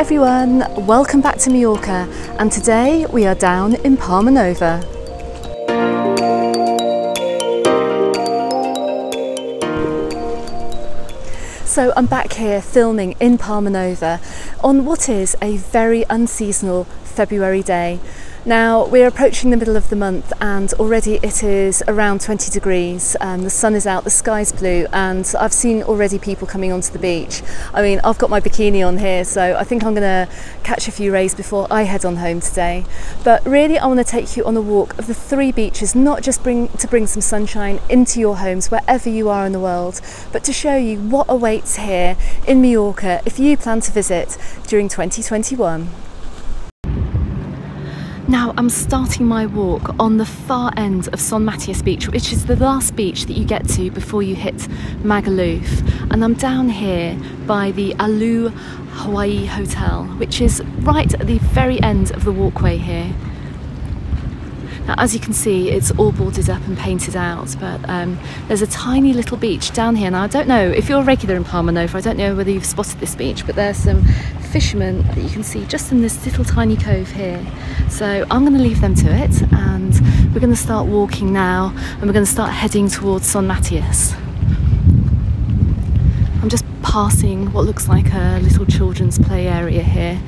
everyone, welcome back to Mallorca, and today we are down in Palmanova. So I'm back here filming in Palmanova on what is a very unseasonal February day. Now we're approaching the middle of the month and already it is around 20 degrees. The sun is out, the sky's blue, and I've seen already people coming onto the beach. I mean, I've got my bikini on here, so I think I'm going to catch a few rays before I head on home today. But really I want to take you on a walk of the 3 beaches, not just to bring some sunshine into your homes wherever you are in the world, but to show you what awaits here in Mallorca if you plan to visit during 2021. Now I'm starting my walk on the far end of Son Matias Beach, which is the last beach that you get to before you hit Magaluf, and I'm down here by the Alua Hawaii Hotel, which is right at the very end of the walkway here. Now, as you can see, it's all boarded up and painted out, but there's a tiny little beach down here. Now, I don't know, if you're a regular in Palmanova, I don't know whether you've spotted this beach, but there's some fishermen that you can see just in this little tiny cove here. So I'm going to leave them to it, and we're going to start walking now, and we're going to start heading towards Son Matias. I'm just passing what looks like a little children's play area here,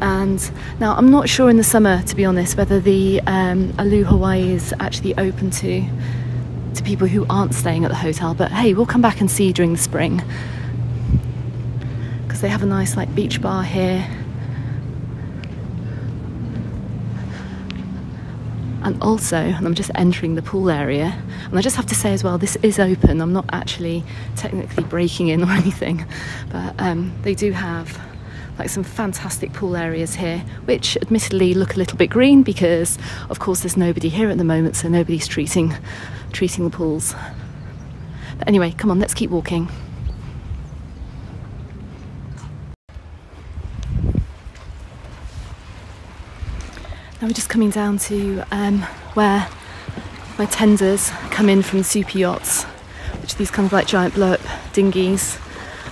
and now I'm not sure in the summer, to be honest, whether the Alua Hawaii is actually open to people who aren't staying at the hotel, but hey, we'll come back and see during the spring, because they have a nice like beach bar here. And also, and I'm just entering the pool area, and I just have to say as well, this is open. I'm not actually technically breaking in or anything, but they do have like some fantastic pool areas here, which admittedly look a little bit green because of course there's nobody here at the moment, so nobody's treating the pools. But anyway, come on, let's keep walking. Now we're just coming down to where tenders come in from the super yachts, which are these kind of like giant blow-up dinghies,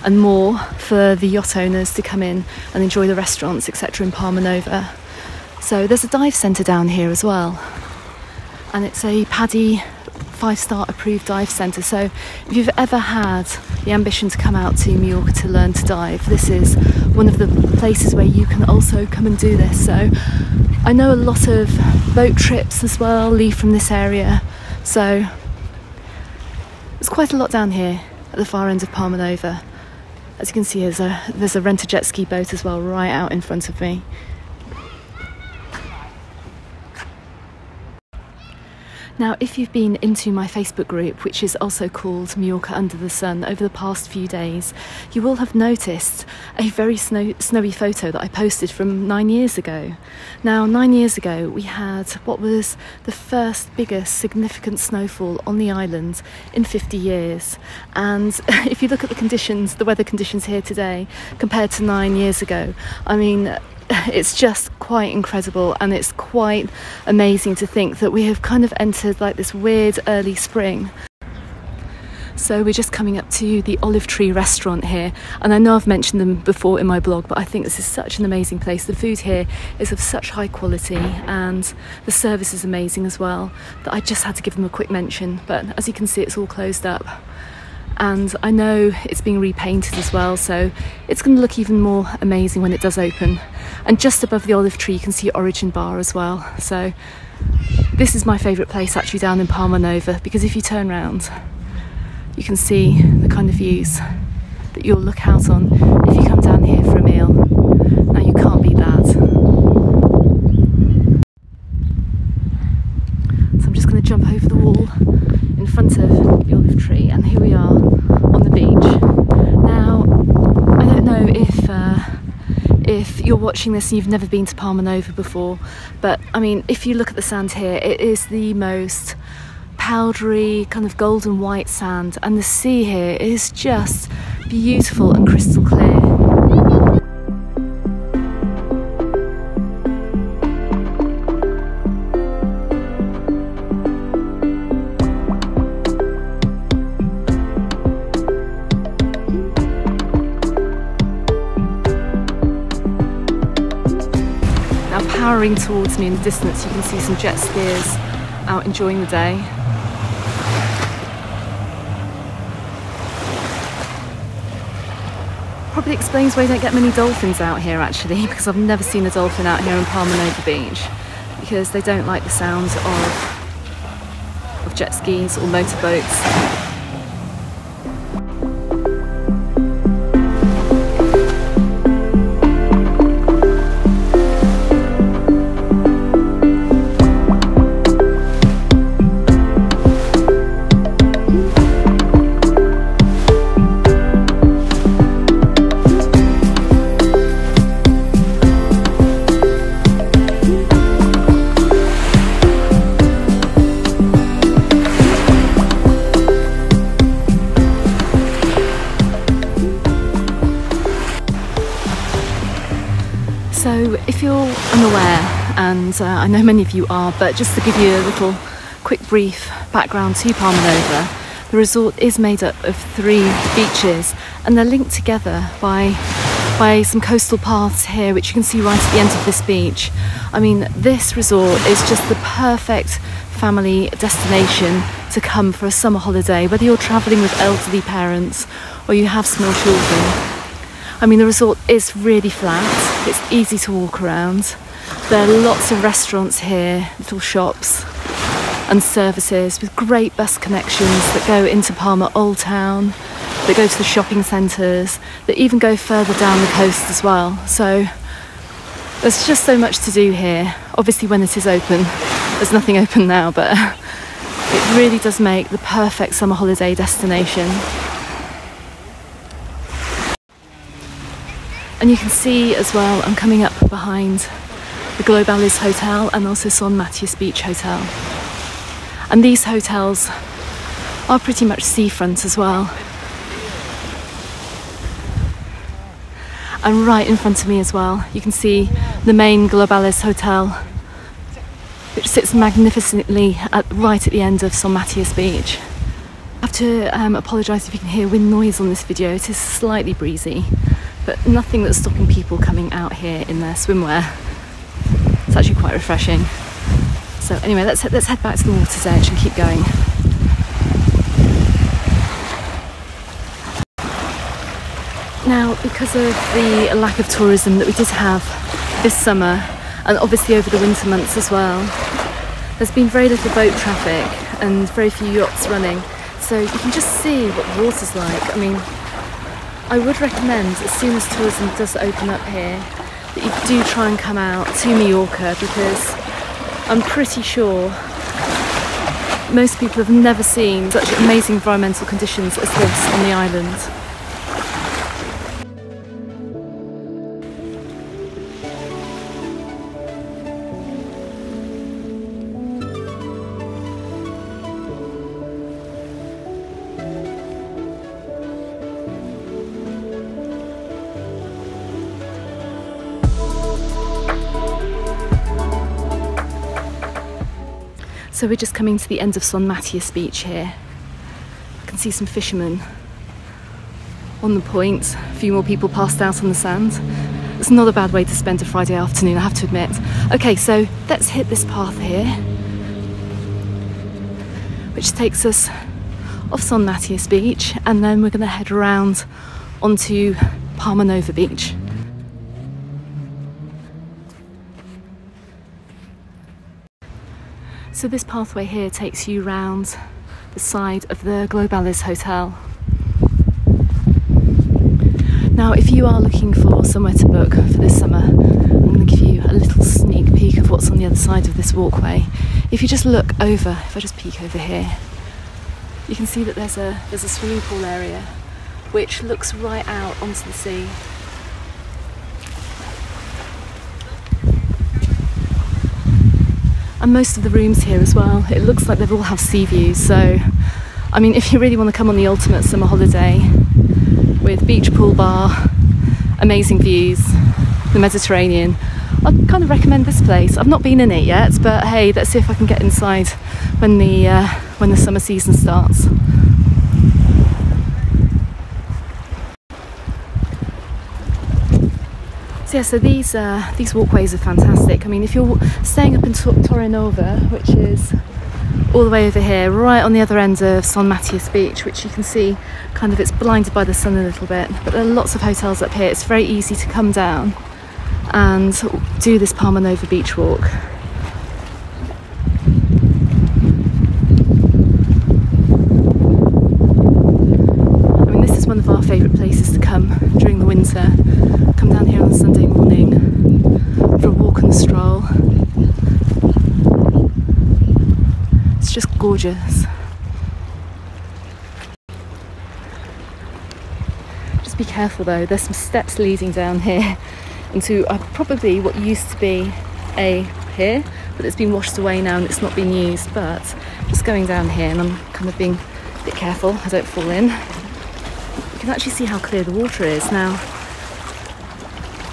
and more for the yacht owners to come in and enjoy the restaurants, etc. in Palmanova. So there's a dive centre down here as well, and it's a PADI 5-star approved dive centre. So if you've ever had the ambition to come out to Mallorca to learn to dive, this is one of the places where you can also come and do this. So I know a lot of boat trips as well leave from this area, so there's quite a lot down here at the far end of Palmanova. As you can see, there's a rent-a-jet ski boat as well right out in front of me. Now, if you've been into my Facebook group, which is also called Mallorca Under the Sun, over the past few days, you will have noticed a very snowy photo that I posted from 9 years ago. Now, 9 years ago, we had what was the first biggest significant snowfall on the island in 50 years. And if you look at the weather conditions here today, compared to 9 years ago, I mean, it's just quite incredible, and it's quite amazing to think that we have kind of entered like this weird early spring. So we're just coming up to the Olive Tree restaurant here, and I know I've mentioned them before in my blog, but I think this is such an amazing place. The food here is of such high quality and the service is amazing as well, that I just had to give them a quick mention. But as you can see, it's all closed up. And I know it's being repainted as well, so it's going to look even more amazing when it does open. And just above the olive tree you can see Origin Bar as well. So this is my favourite place actually down in Palmanova, because if you turn around you can see the kind of views that you'll look out on if you come down here for a meal. Now you can't beat that. So I'm just going to jump over the wall in front of the olive tree, and here we are on the beach. Now, I don't know if you're watching this and you've never been to Palmanova before, but I mean, if you look at the sand here, it is the most powdery kind of golden white sand, and the sea here is just beautiful and crystal clear. hurrying towards me in the distance. You can see some jet skiers out enjoying the day. Probably explains why you don't get many dolphins out here actually, because I've never seen a dolphin out here in Palmanova Beach, because they don't like the sounds of jet skis or motorboats. So if you're unaware, and I know many of you are, but just to give you a little quick brief background to Palmanova, the resort is made up of 3 beaches, and they're linked together by some coastal paths here, which you can see right at the end of this beach. I mean, this resort is just the perfect family destination to come for a summer holiday, whether you're travelling with elderly parents or you have small children. I mean, the resort is really flat, it's easy to walk around. There are lots of restaurants here, little shops and services with great bus connections that go into Palma Old Town, that go to the shopping centres, that even go further down the coast as well. So there's just so much to do here. Obviously when it is open, there's nothing open now, but it really does make the perfect summer holiday destination. And you can see as well, I'm coming up behind the Balearic Hotel and also Son Matias Beach Hotel. And these hotels are pretty much seafront as well. And right in front of me as well, you can see the main Balearic Hotel, which sits magnificently right at the end of Son Matias Beach. I have to apologise if you can hear wind noise on this video. It is slightly breezy, but nothing that's stopping people coming out here in their swimwear. It's actually quite refreshing. So anyway, let's head back to the water's edge and keep going. Now, because of the lack of tourism that we did have this summer, and obviously over the winter months as well, there's been very little boat traffic and very few yachts running. So you can just see what the water's like. I mean, I would recommend, as soon as tourism does open up here, that you do try and come out to Mallorca, because I'm pretty sure most people have never seen such amazing environmental conditions as this on the island. So we're just coming to the end of Son Matias Beach here. I can see some fishermen on the point, a few more people passed out on the sand. It's not a bad way to spend a Friday afternoon, I have to admit. Okay, so let's hit this path here, which takes us off Son Matias Beach, and then we're going to head around onto Palmanova Beach. So this pathway here takes you round the side of the Balearic Hotel. Now, if you are looking for somewhere to book for this summer, I'm going to give you a little sneak peek of what's on the other side of this walkway. If you just look over, if I just peek over here, you can see that there's a swimming pool area which looks right out onto the sea. And most of the rooms here as well, it looks like they all have sea views. So, I mean, if you really want to come on the ultimate summer holiday with beach pool bar, amazing views, the Mediterranean, I'd kind of recommend this place. I've not been in it yet, but hey, let's see if I can get inside when the summer season starts. So yeah, so these walkways are fantastic. I mean, if you're staying up in Torre Nova, which is all the way over here, right on the other end of Son Matias Beach, which you can see kind of it's blinded by the sun a little bit, but there are lots of hotels up here. It's very easy to come down and do this Palmanova Beach walk. I mean, this is one of our favourite places to come during the winter. Come down here on a Sunday morning for a walk and a stroll. It's just gorgeous. Just be careful though, there's some steps leading down here into probably what used to be a pier, but it's been washed away now and it's not being used. But just going down here, and I'm kind of being a bit careful I don't fall in. You can actually see how clear the water is now.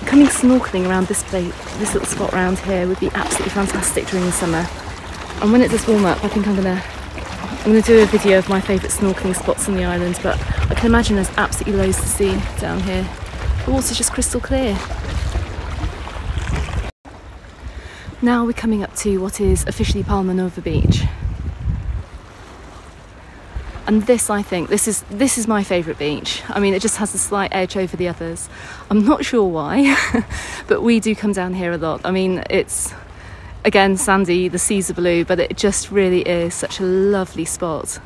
Coming snorkeling around this place, this little spot around here would be absolutely fantastic during the summer. And when it does warm up, I think I'm gonna do a video of my favourite snorkeling spots on the island, but I can imagine there's absolutely loads to see down here. The water's just crystal clear. Now we're coming up to what is officially Palmanova Beach. And this, I think, this is my favourite beach. I mean, it just has a slight edge over the others. I'm not sure why, but we do come down here a lot. I mean, it's, again, sandy, the seas are blue, but it just really is such a lovely spot.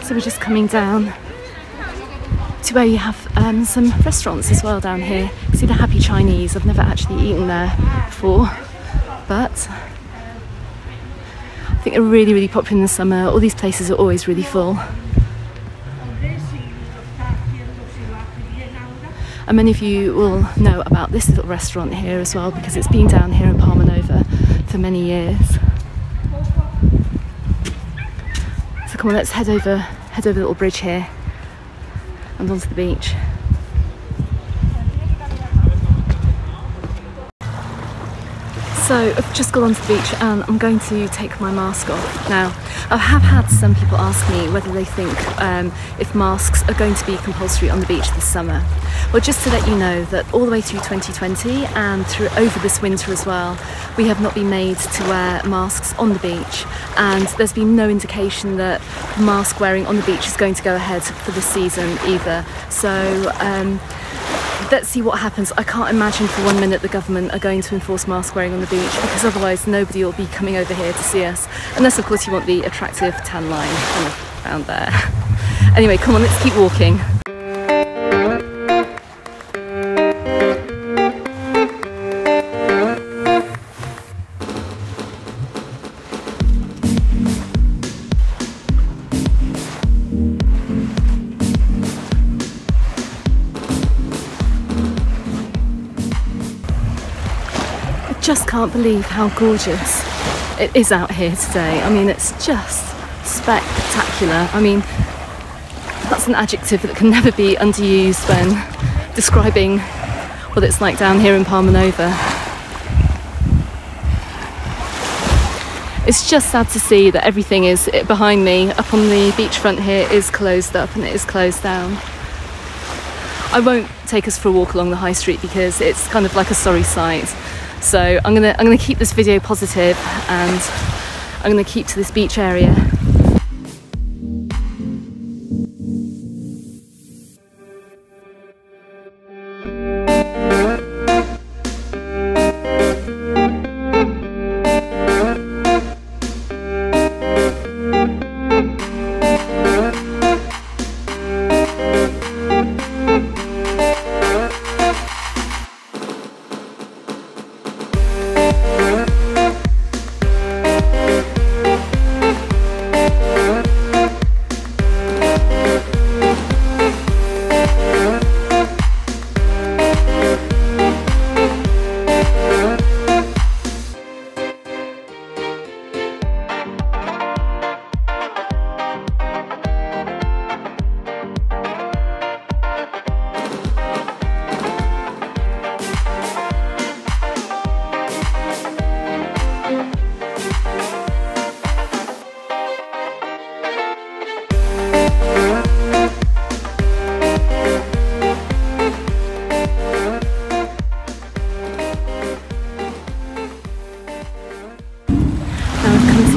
So we're just coming down to where you have some restaurants as well down here. See the Happy Chinese. I've never actually eaten there before, but I think they're really, really popular in the summer. All these places are always really full. And many of you will know about this little restaurant here as well, because it's been down here in Palmanova for many years. So come on, let's head over the little bridge here and onto the beach. So I've just got onto the beach and I'm going to take my mask off. Now, I have had some people ask me whether they think if masks are going to be compulsory on the beach this summer. Well, just to let you know that all the way through 2020 and through over this winter as well, we have not been made to wear masks on the beach, and there's been no indication that mask wearing on the beach is going to go ahead for this season either. So let's see what happens. I can't imagine for 1 minute the government are going to enforce mask wearing on the beach, because otherwise nobody will be coming over here to see us, unless of course you want the attractive tan line kind of around there. Anyway, come on, let's keep walking. Just can't believe how gorgeous it is out here today. I mean, it's just spectacular. I mean, that's an adjective that can never be underused when describing what it's like down here in Palmanova. It's just sad to see that everything is behind me up on the beachfront here is closed up and it is closed down. I won't take us for a walk along the high street because it's kind of like a sorry sight. So I'm gonna keep this video positive and I'm gonna keep to this beach area.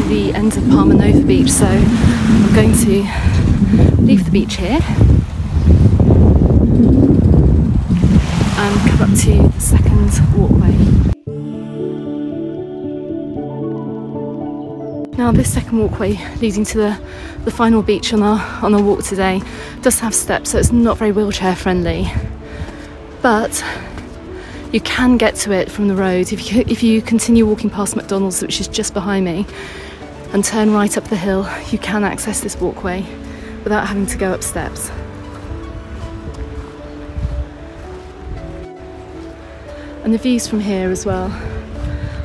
the end of Palmanova Beach, so I'm going to leave the beach here and come up to the second walkway. Now this second walkway leading to the final beach on our walk today does have steps, so it's not very wheelchair friendly, but you can get to it from the road. If you continue walking past McDonald's, which is just behind me, and turn right up the hill, you can access this walkway without having to go up steps. And the views from here as well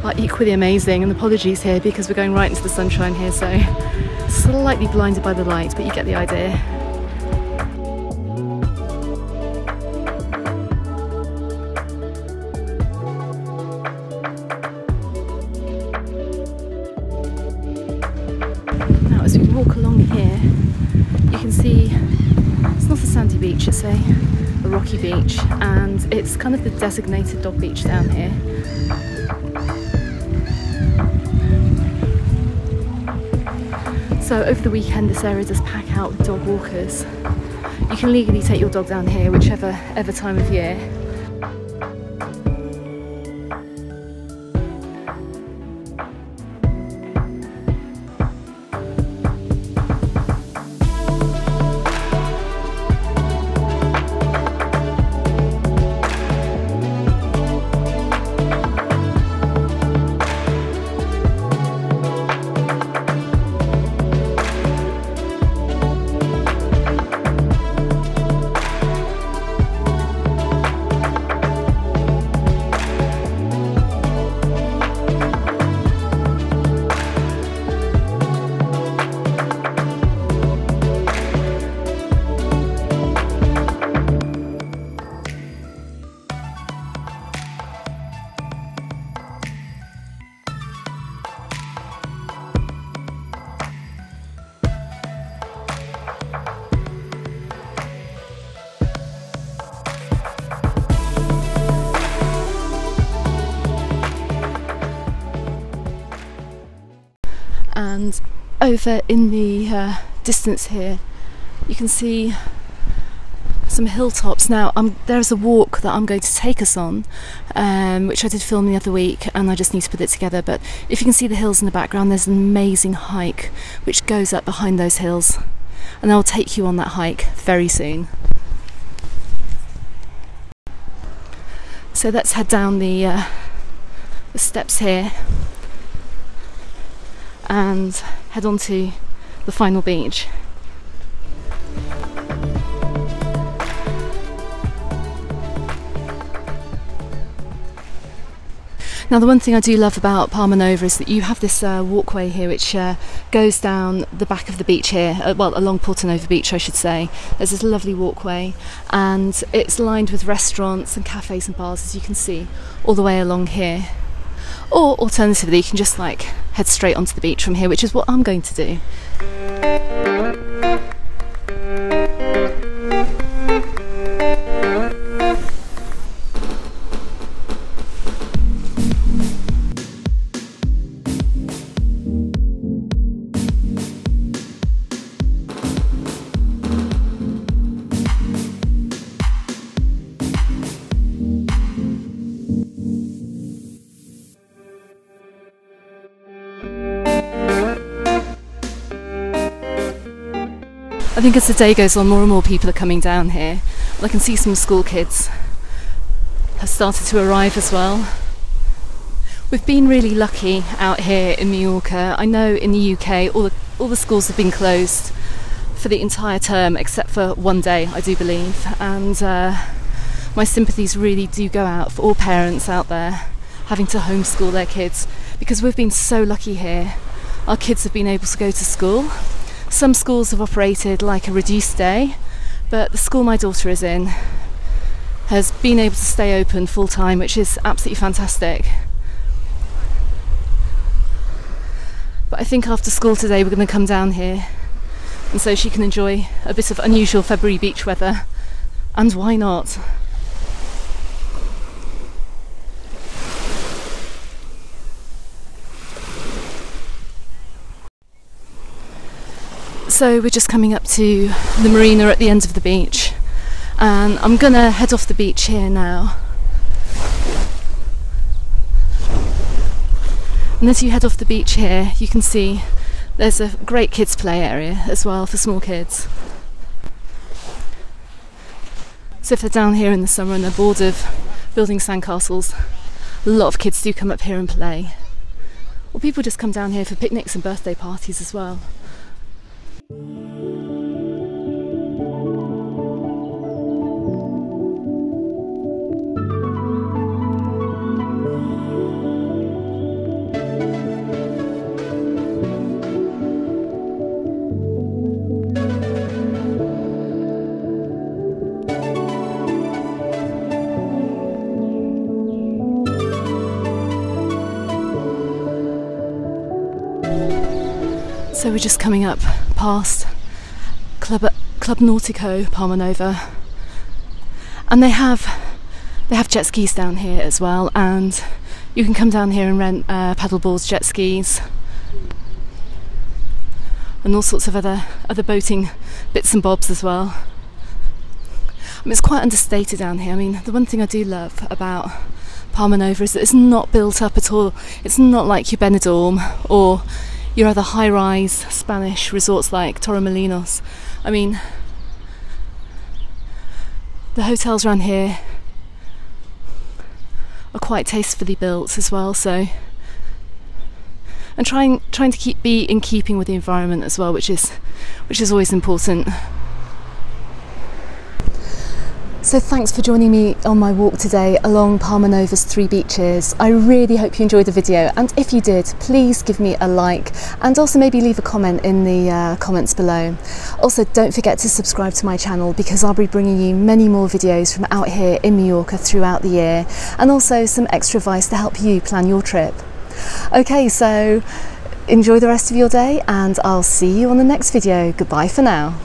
are equally amazing, and apologies here because we're going right into the sunshine here, so slightly blinded by the light, but you get the idea. Now as we walk along here, you can see it's not a sandy beach, it's a rocky beach, and it's kind of the designated dog beach down here. So over the weekend this area does pack out with dog walkers. You can legally take your dog down here whichever time of year. And over in the distance here you can see some hilltops. Now there's a walk that I'm going to take us on, which I did film the other week and I just need to put it together, but if you can see the hills in the background, there's an amazing hike which goes up behind those hills, and I'll take you on that hike very soon. So let's head down the steps here and head on to the final beach. Now the one thing I do love about Palmanova is that you have this walkway here which goes down the back of the beach here, well along Porto Beach I should say. There's this lovely walkway and it's lined with restaurants and cafes and bars, as you can see, all the way along here. Or alternatively you can just like head straight onto the beach from here, which is what I'm going to do. I think as the day goes on, more and more people are coming down here. And I can see some school kids have started to arrive as well. We've been really lucky out here in Mallorca. I know in the UK all the schools have been closed for the entire term except for one day, I do believe. And my sympathies really do go out for all parents out there having to homeschool their kids, because we've been so lucky here. Our kids have been able to go to school. Some schools have operated like a reduced day, but the school my daughter is in has been able to stay open full time, which is absolutely fantastic. But I think after school today we're going to come down here, and so she can enjoy a bit of unusual February beach weather, and why not? So we're just coming up to the marina at the end of the beach, and I'm gonna head off the beach here now. And as you head off the beach here, you can see there's a great kids play area as well for small kids. So if they're down here in the summer and they're bored of building sandcastles, a lot of kids do come up here and play. Or people just come down here for picnics and birthday parties as well. So we're just coming up past Club Nautico, Palmanova, and they have jet skis down here as well, and you can come down here and rent paddleboards, jet skis, and all sorts of other boating bits and bobs as well. I mean, it's quite understated down here. I mean, the one thing I do love about Palmanova is that it's not built up at all. It's not like your Benidorm or your other high-rise Spanish resorts like Torremolinos. I mean, the hotels around here are quite tastefully built as well, so, and trying to be in keeping with the environment as well, which is always important. So thanks for joining me on my walk today along Palmanova's 3 beaches. I really hope you enjoyed the video, and if you did, please give me a like and also maybe leave a comment in the comments below. Also, don't forget to subscribe to my channel because I'll be bringing you many more videos from out here in Mallorca throughout the year, and also some extra advice to help you plan your trip. Okay, so enjoy the rest of your day and I'll see you on the next video. Goodbye for now.